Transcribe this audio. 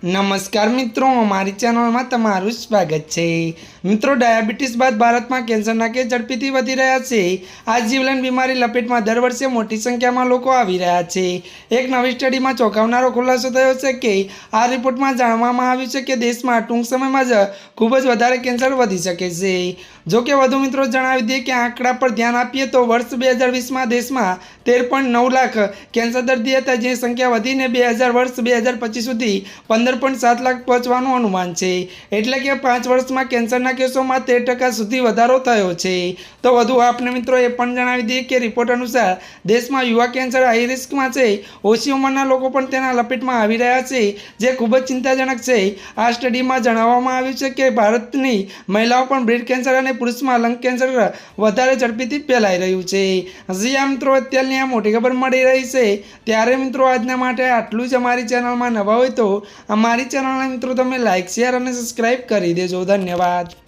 नमस्कार मित्रों, हमारी चैनल में तमारू स्वागत है। मित्रों, डाયાબિટીસ बाद भारत में कैंसर केस झड़पीथी वधी रह्या छे। आ जीवलेण बीमारी लपेट में दर वर्षे मोटी संख्या में लोग आवी रह्या छे। एक नवी स्टडी में चौंकावनारो खुलासो थयो छे के आ रिपोर्ट में जाणवामां आव्युं छे के देश में टूंक समय में ज खूब ज वधारे कैंसर वधी शके छे। जो कि वधु मित्रों जणावी दीए के आंकड़ा पर ध्यान आपीए तो वर्ष 2020 में देश में 13.9 लाख कैंसर दर्दी हता, जे संख्या वधीने वर्ष 2025 सुधी 15.7 लाख पहोंचवानुं अनुमान है। एटले के 5 वर्ष में कैंसरना केसों में 13% सुधी वधारो थयो छे। तो वधु आपने मित्रों ए पण जणावी दीए के रिपोर्ट अनुसार देश में युवा कैंसर हाई रिस्क में छे। ओછી उंमરના લોકો પણ તેના લપેટમાં આવી રહ્યા છે, જે ખૂબ જ ચિંતાજનક છે। આ સ્ટડીમાં જણાવવામાં આવ્યું છે કે ભારતની મહિલાઓ પણ બ્રેસ્ટ કેન્સર અને પુરુષમાં લંગ કેન્સર વધારે ઝડપીથી ફેલાઈ રહ્યું છે। હજી આ મિત્રો અત્યારની આ મોટી ખબર મળી રહી છે। ત્યારે મિત્રો આજના માટે આટલું જ। અમારી ચેનલમાં નવા હોય તો અમારી ચેનલને મિત્રો તમે લાઇક, શેર અને સબસ્ક્રાઇબ કરી દેજો। ધન્યવાદ।